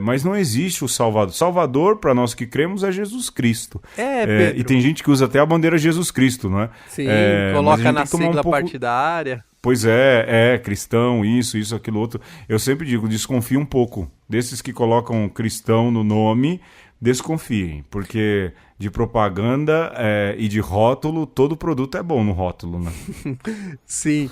Mas não existe o Salvador. Salvador, para nós que cremos, é Jesus Cristo. Pedro. E tem gente que usa até a bandeira Jesus Cristo, não é? Sim, coloca na sigla partidária. Pois cristão, isso, aquilo outro. Eu sempre digo, desconfie um pouco. Desses que colocam cristão no nome, desconfiem. Porque de propaganda e de rótulo, todo produto é bom no rótulo, né? Sim,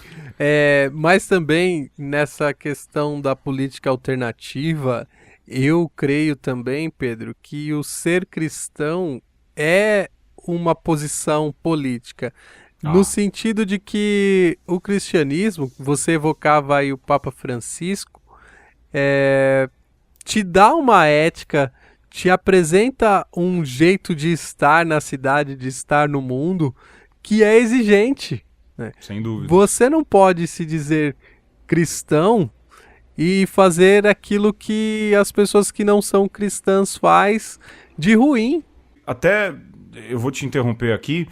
mas também nessa questão da política alternativa, eu creio também, Pedro, que o ser cristão é uma posição política. No sentido de que o cristianismo, você evocava aí o Papa Francisco, te dá uma ética, te apresenta um jeito de estar na cidade, de estar no mundo, que é exigente. Né? Sem dúvida. Você não pode se dizer cristão e fazer aquilo que as pessoas que não são cristãs faz de ruim. Até, eu vou te interromper aqui,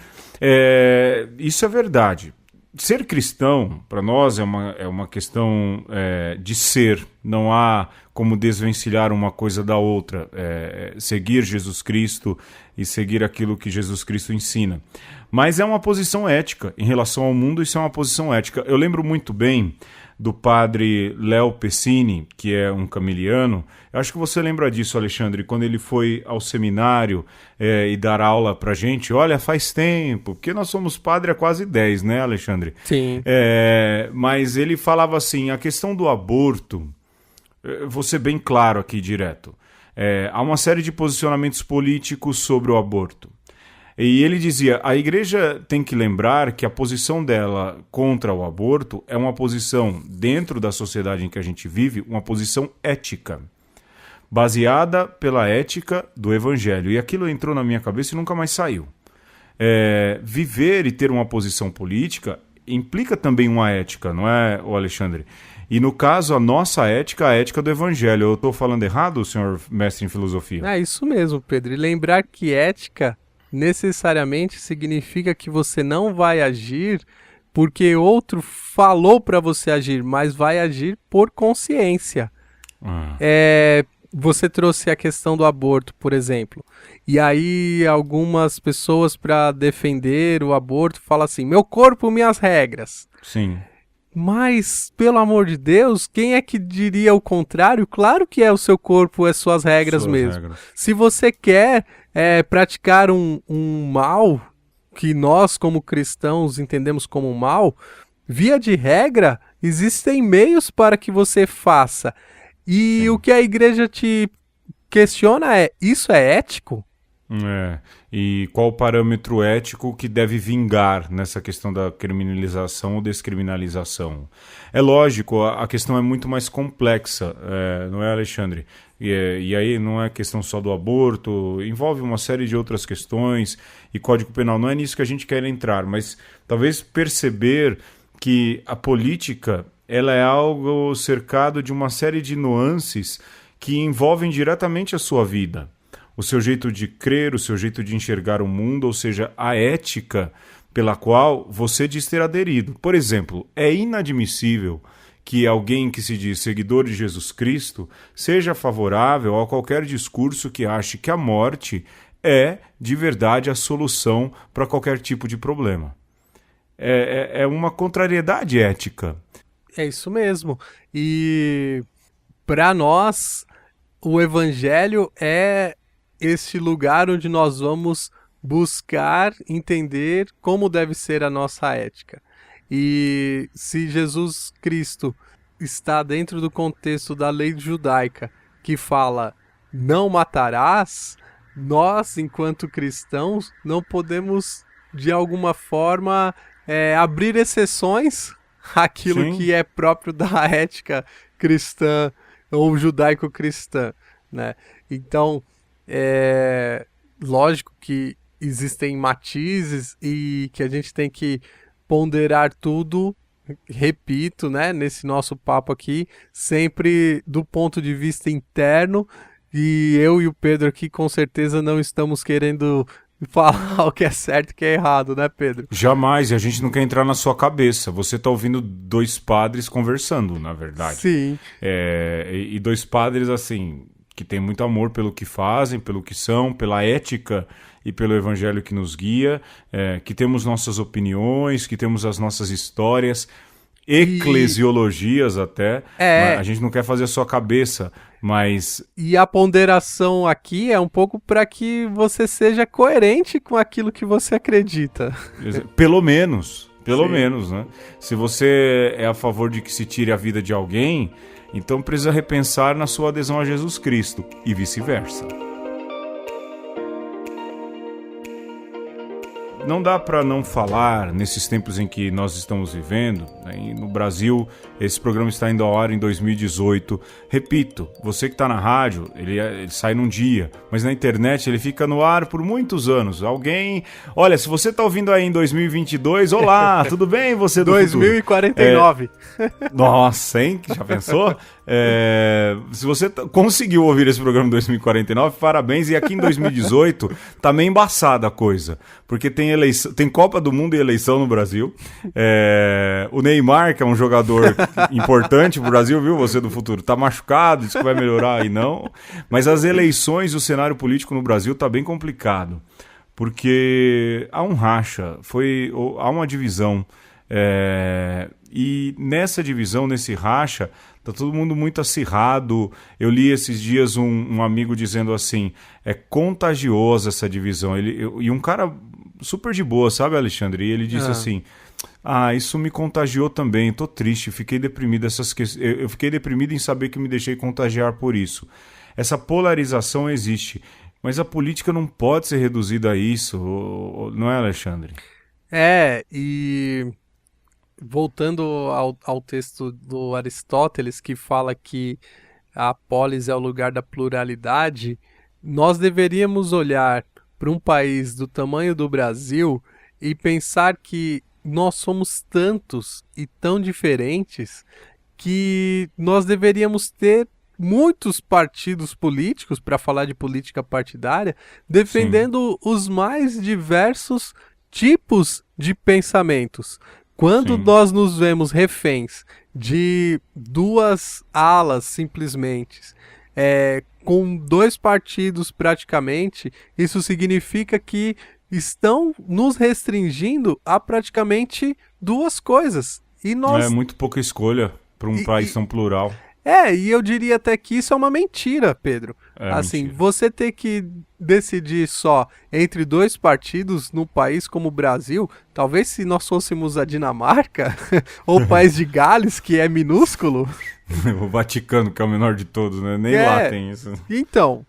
isso é verdade. Ser cristão, para nós, é uma questão de ser. Não há como desvencilhar uma coisa da outra. Seguir Jesus Cristo e seguir aquilo que Jesus Cristo ensina. Mas é uma posição ética. Em relação ao mundo, isso é uma posição ética. Eu lembro muito bem do padre Léo Pessini, que é um camiliano. Eu acho que você lembra disso, Alexandre, quando ele foi ao seminário e dar aula pra gente. Olha, faz tempo, porque nós somos padre há quase 10, né, Alexandre? Sim. Mas ele falava assim, a questão do aborto, vou ser bem claro aqui direto, há uma série de posicionamentos políticos sobre o aborto. E ele dizia, a igreja tem que lembrar que a posição dela contra o aborto é uma posição, dentro da sociedade em que a gente vive, uma posição ética, baseada pela ética do evangelho. E aquilo entrou na minha cabeça e nunca mais saiu. Viver e ter uma posição política implica também uma ética, não é, Alexandre? E no caso, a nossa ética, a ética do evangelho. Eu estou falando errado, senhor mestre em filosofia? É isso mesmo, Pedro. E lembrar que ética necessariamente significa que você não vai agir porque outro falou para você agir, mas vai agir por consciência. Você trouxe a questão do aborto, por exemplo, e aí algumas pessoas, para defender o aborto, falam assim, meu corpo, minhas regras. Sim. Mas, pelo amor de Deus, quem é que diria o contrário? Claro que é o seu corpo, é suas regras mesmo. Se você quer praticar um mal, que nós como cristãos entendemos como mal, via de regra, existem meios para que você faça. E Sim. O que a igreja te questiona isso é ético? E qual o parâmetro ético que deve vingar nessa questão da criminalização ou descriminalização? É lógico, a questão é muito mais complexa, não é, Alexandre? E aí não é questão só do aborto, envolve uma série de outras questões, e Código Penal não é nisso que a gente quer entrar, mas talvez perceber que a política ela é algo cercado de uma série de nuances que envolvem diretamente a sua vida. O seu jeito de crer, o seu jeito de enxergar o mundo, ou seja, a ética pela qual você diz ter aderido. Por exemplo, é inadmissível que alguém que se diz seguidor de Jesus Cristo seja favorável a qualquer discurso que ache que a morte é, de verdade, a solução para qualquer tipo de problema. É uma contrariedade ética. É isso mesmo. E para nós, o evangelho é este lugar onde nós vamos buscar entender como deve ser a nossa ética. E se Jesus Cristo está dentro do contexto da lei judaica, que fala não matarás, nós, enquanto cristãos, não podemos, de alguma forma, abrir exceções àquilo Sim. que é próprio da ética cristã ou judaico-cristã, né? Então, lógico que existem matizes e que a gente tem que ponderar tudo, repito, né, nesse nosso papo aqui, sempre do ponto de vista interno, e eu e o Pedro aqui com certeza não estamos querendo falar o que é certo e o que é errado, né, Pedro? Jamais, e a gente não quer entrar na sua cabeça. Você tá ouvindo dois padres conversando, na verdade. Sim. E dois padres, assim, que têm muito amor pelo que fazem, pelo que são, pela ética e pelo evangelho que nos guia, que temos nossas opiniões, que temos as nossas histórias, eclesiologias até. A gente não quer fazer a sua cabeça, mas... E a ponderação aqui é um pouco para que você seja coerente com aquilo que você acredita. Pelo menos, né? Se você é a favor de que se tire a vida de alguém, então precisa repensar na sua adesão a Jesus Cristo e vice-versa. Não dá para não falar, nesses tempos em que nós estamos vivendo, né, e no Brasil, esse programa está indo ao ar em 2018. Repito, você que está na rádio, ele sai num dia, mas na internet ele fica no ar por muitos anos. Olha, se você está ouvindo aí em 2022, olá, tudo bem você do 2049. Nossa, hein? Já pensou? Se você conseguiu ouvir esse programa em 2049, parabéns. E aqui em 2018 tá meio embaçada a coisa, porque tem Copa do Mundo e eleição no Brasil. O Neymar, que é um jogador importante pro Brasil, viu? Você do futuro, tá machucado, diz que vai melhorar e não. Mas as eleições, o cenário político no Brasil tá bem complicado, porque há um racha, há uma divisão. E nessa divisão, nesse racha, tá todo mundo muito acirrado. Eu li esses dias um amigo dizendo assim, é contagiosa essa divisão. E um cara super de boa, sabe, Alexandre? E ele disse assim, isso me contagiou também, tô triste, fiquei deprimido. Eu fiquei deprimido em saber que me deixei contagiar por isso. Essa polarização existe, mas a política não pode ser reduzida a isso, não é, Alexandre? E... voltando ao texto do Aristóteles, que fala que a polis é o lugar da pluralidade, nós deveríamos olhar para um país do tamanho do Brasil e pensar que nós somos tantos e tão diferentes que nós deveríamos ter muitos partidos políticos, para falar de política partidária, defendendo os mais diversos tipos de pensamentos. Quando nós nos vemos reféns de duas alas, simplesmente, com dois partidos praticamente, isso significa que estão nos restringindo a praticamente duas coisas. E nós... É muito pouca escolha para um país tão plural. E eu diria até que isso é uma mentira, Pedro. Mentira. Você ter que decidir só entre dois partidos num país como o Brasil, talvez se nós fôssemos a Dinamarca, ou o país de Gales, que é minúsculo... O Vaticano, que é o menor de todos, né? Nem lá tem isso. Então,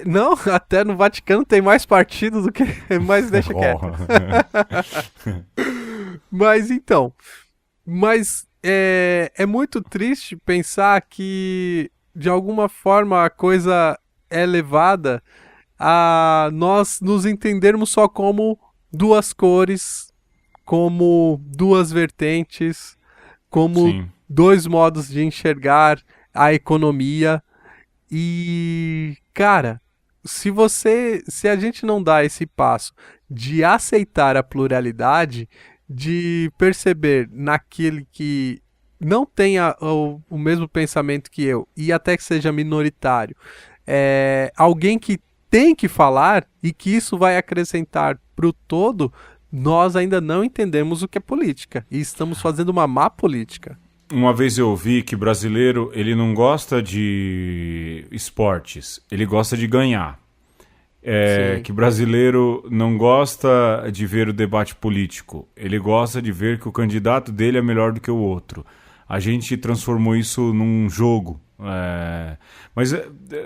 não, até no Vaticano tem mais partidos do que... Mas deixa quieto. Mas é muito triste pensar que, de alguma forma, a coisa é levada a nós nos entendermos só como duas cores, como duas vertentes, como dois modos de enxergar a economia. E, cara, se a gente não dá esse passo de aceitar a pluralidade, de perceber naquele que não tenha o mesmo pensamento que eu, e até que seja minoritário, alguém que tem que falar e que isso vai acrescentar para o todo, nós ainda não entendemos o que é política e estamos fazendo uma má política. Uma vez eu ouvi que brasileiro, ele não gosta de esportes, ele gosta de ganhar. Sim. Que brasileiro não gosta de ver o debate político. Ele gosta de ver que o candidato dele é melhor do que o outro. A gente transformou isso num jogo. Mas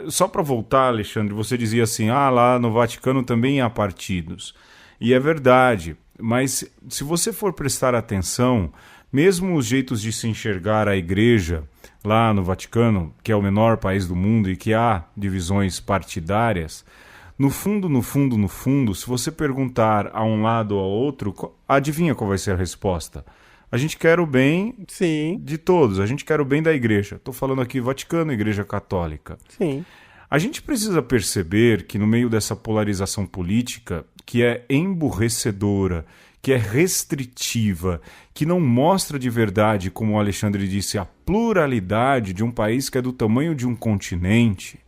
só para voltar, Alexandre, você dizia assim, lá no Vaticano também há partidos. E é verdade, mas se você for prestar atenção, mesmo os jeitos de se enxergar a igreja lá no Vaticano, que é o menor país do mundo e que há divisões partidárias, no fundo, se você perguntar a um lado ou ao outro, adivinha qual vai ser a resposta? A gente quer o bem Sim. de todos, a gente quer o bem da igreja. Estou falando aqui Vaticano, Igreja Católica. Sim. A gente precisa perceber que no meio dessa polarização política, que é emburrecedora, que é restritiva, que não mostra de verdade, como o Alexandre disse, a pluralidade de um país que é do tamanho de um continente,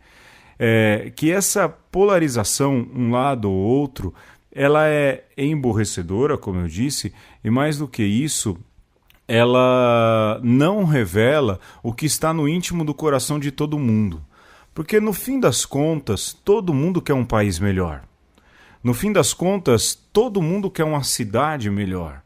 que essa polarização, um lado ou outro, ela é emburrecedora, como eu disse, e mais do que isso, ela não revela o que está no íntimo do coração de todo mundo. Porque no fim das contas, todo mundo quer um país melhor. No fim das contas, todo mundo quer uma cidade melhor.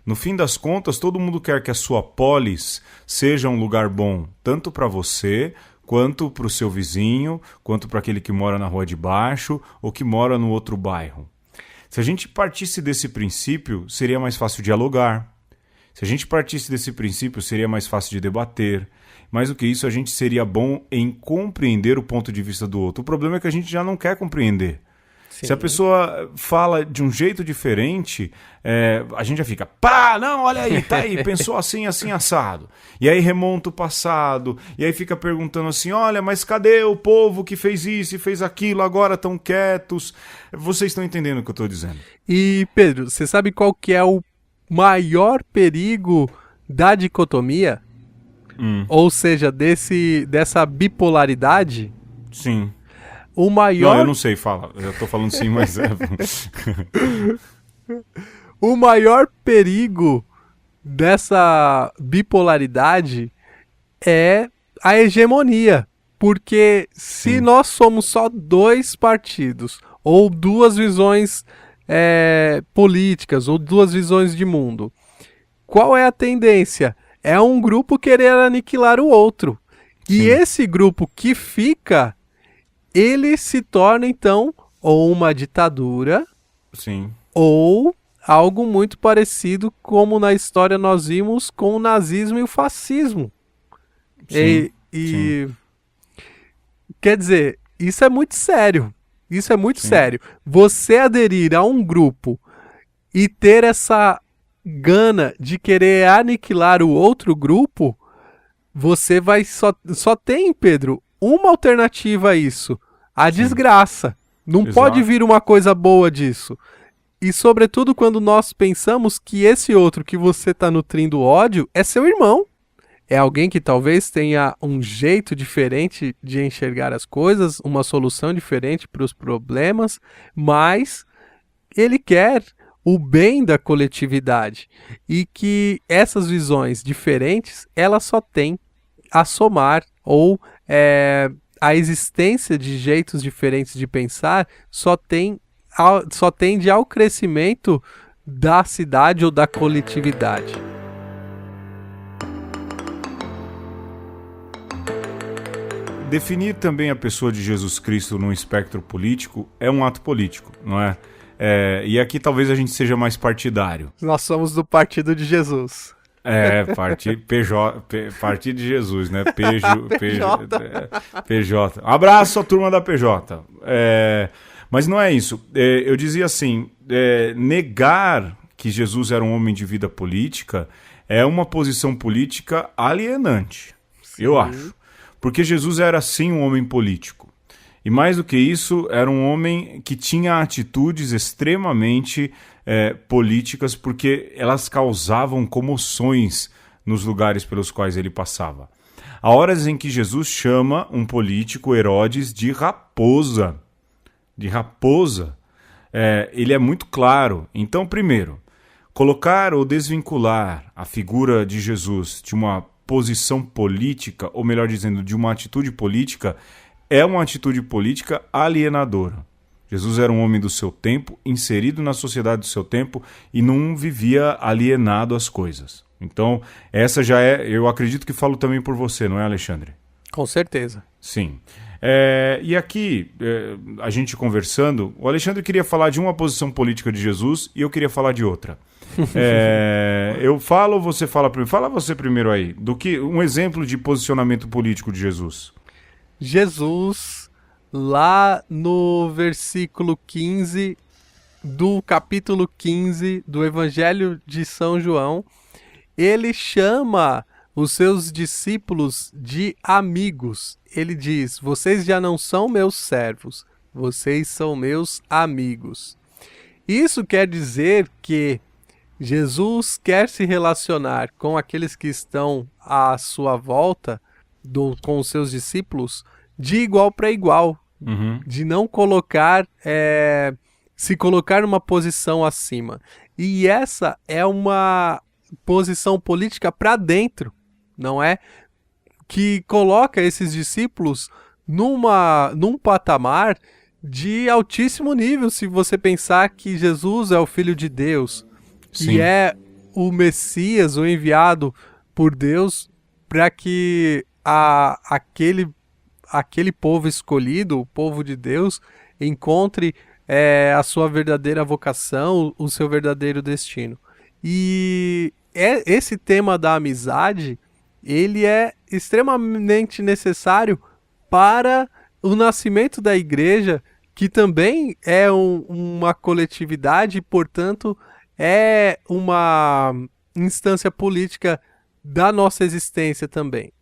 No fim das contas, todo mundo quer que a sua polis seja um lugar bom, tanto para você, quanto para o seu vizinho, quanto para aquele que mora na rua de baixo ou que mora no outro bairro. Se a gente partisse desse princípio, seria mais fácil dialogar. Se a gente partisse desse princípio, seria mais fácil de debater. Mais do que isso, a gente seria bom em compreender o ponto de vista do outro. O problema é que a gente já não quer compreender. Sim. Se a pessoa fala de um jeito diferente, a gente já fica, não, olha aí, tá aí, pensou assim, assim, assado. E aí remonta o passado, e aí fica perguntando assim, olha, mas cadê o povo que fez isso e fez aquilo, agora estão quietos? Vocês estão entendendo o que eu estou dizendo? E, Pedro, você sabe qual que é o maior perigo da dicotomia? Ou seja, dessa bipolaridade? Sim. O maior... Não, eu não sei, fala. Eu tô falando sim, mas... O maior perigo dessa bipolaridade é a hegemonia. Porque se nós somos só dois partidos, ou duas visões políticas, ou duas visões de mundo, qual é a tendência? É um grupo querer aniquilar o outro. E esse grupo que fica, ele se torna, então, ou uma ditadura, ou algo muito parecido como na história nós vimos com o nazismo e o fascismo. Quer dizer, isso é muito sério. Isso é muito sério. Você aderir a um grupo e ter essa gana de querer aniquilar o outro grupo, você vai só tem, Pedro, uma alternativa a isso: a desgraça. Não pode vir uma coisa boa disso. E sobretudo quando nós pensamos que esse outro que você está nutrindo ódio é seu irmão. É alguém que talvez tenha um jeito diferente de enxergar as coisas, uma solução diferente para os problemas, mas ele quer o bem da coletividade, e que essas visões diferentes, elas só têm a somar, ou a existência de jeitos diferentes de pensar só tende ao crescimento da cidade ou da coletividade. Definir também a pessoa de Jesus Cristo num espectro político é um ato político, não é? E aqui talvez a gente seja mais partidário. Nós somos do Partido de Jesus. Partido de Jesus, né? PJ. Abraço à turma da PJ. Mas não é isso. Eu dizia assim, negar que Jesus era um homem de vida política é uma posição política alienante, eu acho. Porque Jesus era sim um homem político. E mais do que isso, era um homem que tinha atitudes extremamente políticas, porque elas causavam comoções nos lugares pelos quais ele passava. Há horas em que Jesus chama um político, Herodes, de raposa. Ele é muito claro. Então, primeiro, colocar ou desvincular a figura de Jesus de uma posição política, ou melhor dizendo, de uma atitude política, é uma atitude política alienadora. Jesus era um homem do seu tempo, inserido na sociedade do seu tempo e não vivia alienado às coisas. Então, essa já é, eu acredito que falo também por você, não é, Alexandre? Com certeza. Sim. E aqui, a gente conversando, o Alexandre queria falar de uma posição política de Jesus e eu queria falar de outra. Eu falo ou você fala primeiro? Fala você primeiro aí. Um exemplo de posicionamento político de Jesus. Jesus, lá no versículo 15 do capítulo 15 do Evangelho de São João, ele chama os seus discípulos de amigos. Ele diz: vocês já não são meus servos, vocês são meus amigos. Isso quer dizer que Jesus quer se relacionar com aqueles que estão à sua volta, com os seus discípulos, de igual para igual, de não colocar, se colocar numa posição acima. E essa é uma posição política para dentro, não é? Que coloca esses discípulos num patamar de altíssimo nível, se você pensar que Jesus é o Filho de Deus, que Sim. é o Messias, o enviado por Deus, para que aquele povo escolhido, o povo de Deus, encontre a sua verdadeira vocação, o seu verdadeiro destino. E esse tema da amizade, ele é extremamente necessário para o nascimento da igreja, que também é uma coletividade e, portanto, é uma instância política da nossa existência também.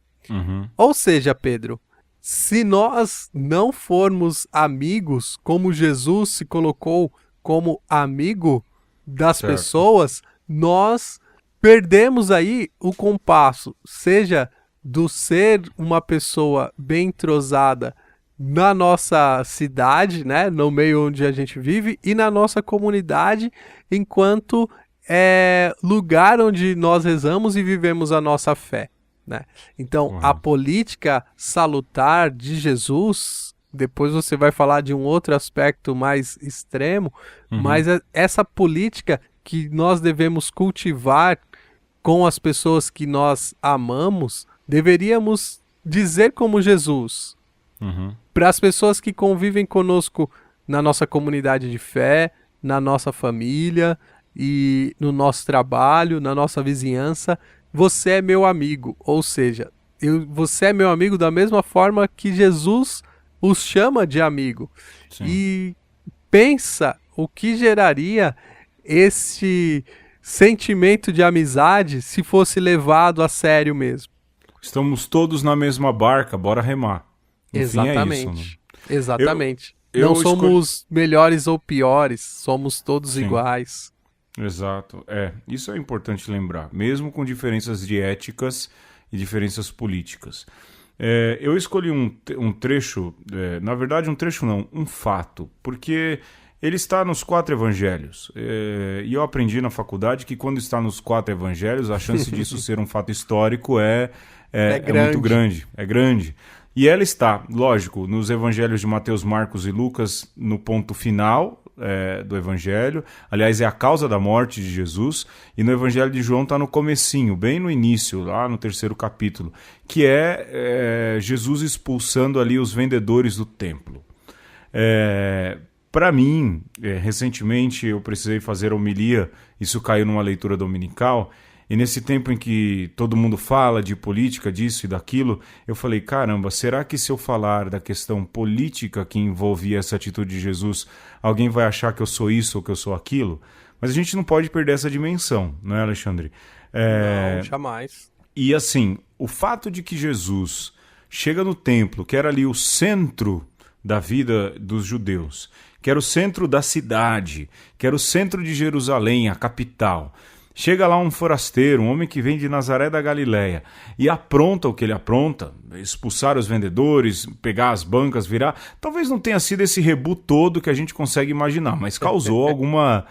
Ou seja, Pedro, se nós não formos amigos, como Jesus se colocou como amigo das pessoas, nós perdemos aí o compasso, seja do ser uma pessoa bem entrosada na nossa cidade, né, no meio onde a gente vive, e na nossa comunidade, enquanto lugar onde nós rezamos e vivemos a nossa fé, né? Então, a política salutar de Jesus, depois você vai falar de um outro aspecto mais extremo, mas essa política que nós devemos cultivar com as pessoas que nós amamos, deveríamos dizer como Jesus, para as pessoas que convivem conosco na nossa comunidade de fé, na nossa família e no nosso trabalho, na nossa vizinhança: você é meu amigo. Ou seja, você é meu amigo da mesma forma que Jesus os chama de amigo. Sim. E pensa o que geraria esse sentimento de amizade se fosse levado a sério mesmo. Estamos todos na mesma barca, bora remar. No Exatamente. fim é isso, né? Exatamente. Eu Não somos melhores ou piores, somos todos iguais. Exato. Isso é importante lembrar, mesmo com diferenças de éticas e diferenças políticas. Eu escolhi um trecho, na verdade um trecho não, um fato, porque ele está nos 4 evangelhos. E eu aprendi na faculdade que quando está nos 4 evangelhos, a chance disso ser um fato histórico é muito grande. É grande. E ela está, lógico, nos evangelhos de Mateus, Marcos e Lucas, no ponto final do evangelho. Aliás, é a causa da morte de Jesus. E no evangelho de João está no comecinho, bem no início, lá no 3º capítulo, que é Jesus expulsando ali os vendedores do templo. Para mim, recentemente eu precisei fazer homilia, isso caiu numa leitura dominical, e nesse tempo em que todo mundo fala de política, disso e daquilo, eu falei, caramba, será que se eu falar da questão política que envolvia essa atitude de Jesus, alguém vai achar que eu sou isso ou que eu sou aquilo? Mas a gente não pode perder essa dimensão, não é, Alexandre? Não, jamais. E assim, o fato de que Jesus chega no templo, que era ali o centro da vida dos judeus, que era o centro da cidade, que era o centro de Jerusalém, a capital. Chega lá um forasteiro, um homem que vem de Nazaré da Galileia, e apronta o que ele apronta, expulsar os vendedores, pegar as bancas, virar. Talvez não tenha sido esse rebu todo que a gente consegue imaginar, mas causou alguma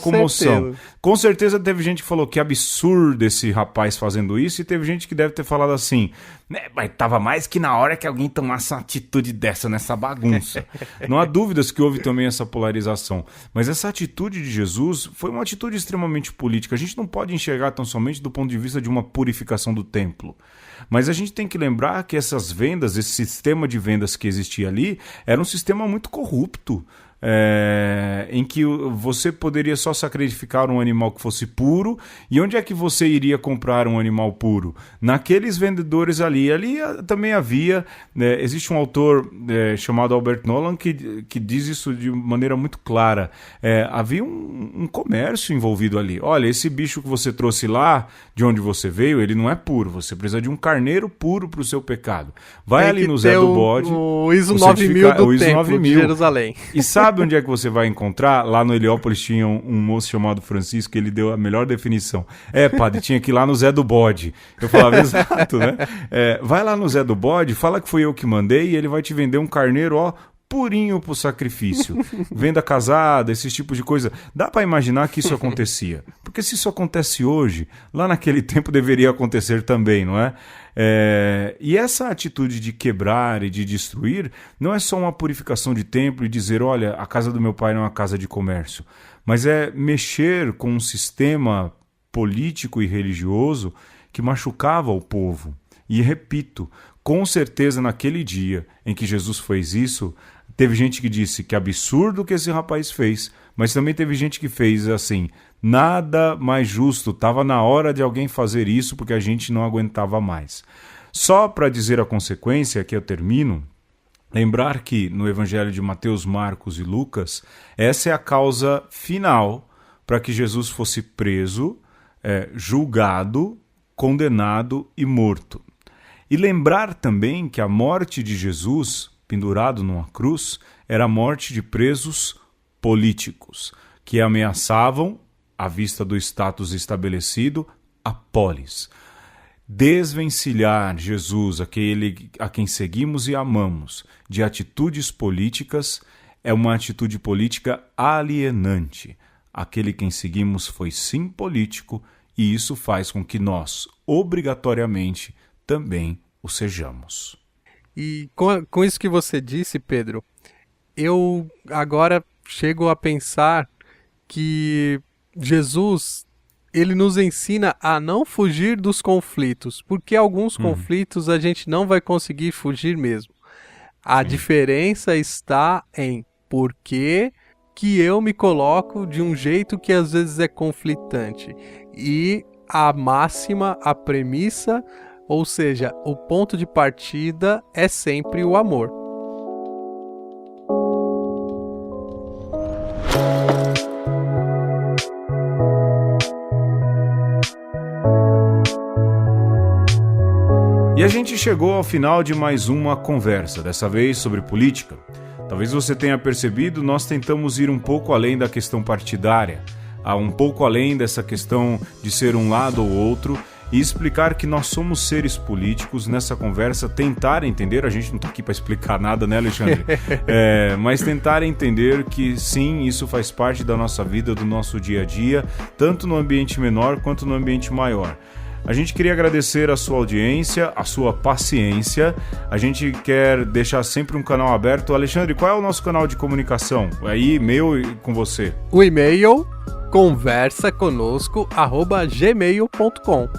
comoção. Com certeza teve gente que falou que absurdo esse rapaz fazendo isso, e teve gente que deve ter falado assim, Né? Mas tava mais que na hora que alguém tomasse uma atitude dessa nessa bagunça. Não há dúvidas que houve também essa polarização. Mas essa atitude de Jesus foi uma atitude extremamente política. A gente não pode enxergar tão somente do ponto de vista de uma purificação do templo. Mas a gente tem que lembrar que essas vendas, esse sistema de vendas que existia ali, era um sistema muito corrupto. Em que você poderia só sacrificar um animal que fosse puro. E onde é que você iria comprar um animal puro? Naqueles vendedores ali. Ali também havia, existe um autor chamado Albert Nolan que diz isso de maneira muito clara. Havia um comércio envolvido ali. Olha, esse bicho que você trouxe lá, de onde você veio, ele não é puro. Você precisa de um carneiro puro para o seu pecado. Vai ali no Zé do Bode, o ISO 9000 do ISO templo 9000. de Jerusalém. E sabe onde é que você vai encontrar? Lá no Heliópolis tinha um moço chamado Francisco, ele deu a melhor definição. Padre, tinha que ir lá no Zé do Bode. Eu falava, exato, né? Vai lá no Zé do Bode, fala que foi eu que mandei e ele vai te vender um carneiro, ó, purinho pro sacrifício. Venda casada, esses tipos de coisa. Dá para imaginar que isso acontecia. Porque se isso acontece hoje, lá naquele tempo deveria acontecer também, não é? E essa atitude de quebrar e de destruir não é só uma purificação de templo e dizer, olha, a casa do meu pai não é uma casa de comércio, mas é mexer com um sistema político e religioso que machucava o povo. E repito, com certeza naquele dia em que Jesus fez isso, teve gente que disse que absurdo o que esse rapaz fez, mas também teve gente que fez assim, nada mais justo, estava na hora de alguém fazer isso porque a gente não aguentava mais. Só para dizer a consequência, que eu termino, lembrar que no Evangelho de Mateus, Marcos e Lucas, essa é a causa final para que Jesus fosse preso, julgado, condenado e morto. E lembrar também que a morte de Jesus, pendurado numa cruz, era a morte de presos políticos, que ameaçavam, à vista do status estabelecido, a polis. Desvencilhar Jesus, aquele a quem seguimos e amamos, de atitudes políticas, é uma atitude política alienante. Aquele quem seguimos foi sim político, e isso faz com que nós, obrigatoriamente, também o sejamos. E com isso que você disse, Pedro, eu agora chego a pensar que Jesus, ele nos ensina a não fugir dos conflitos, porque alguns conflitos a gente não vai conseguir fugir mesmo. A diferença está em por que eu me coloco de um jeito que às vezes é conflitante. E a máxima, a premissa, ou seja, o ponto de partida é sempre o amor. E a gente chegou ao final de mais uma conversa, dessa vez sobre política. Talvez você tenha percebido, nós tentamos ir um pouco além da questão partidária, um pouco além dessa questão de ser um lado ou outro, e explicar que nós somos seres políticos nessa conversa, tentar entender, a gente não está aqui para explicar nada, né, Alexandre? Mas tentar entender que sim, isso faz parte da nossa vida, do nosso dia a dia, tanto no ambiente menor quanto no ambiente maior. A gente queria agradecer a sua audiência, a sua paciência. A gente quer deixar sempre um canal aberto. Alexandre, qual é o nosso canal de comunicação? Aí, meu com você. O e-mail conversaconosco@gmail.com.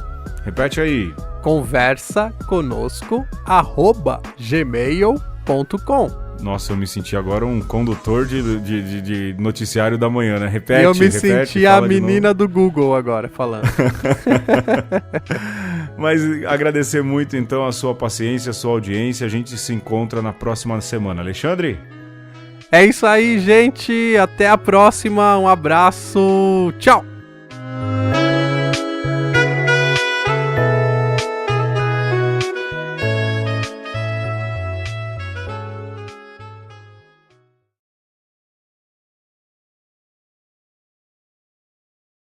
Repete aí. conversaconosco@gmail.com. Nossa, eu me senti agora um condutor de noticiário da manhã, né? Repete, eu me senti a menina do Google agora falando. Mas agradecer muito, então, a sua paciência, a sua audiência. A gente se encontra na próxima semana. Alexandre? É isso aí, gente. Até a próxima. Um abraço. Tchau.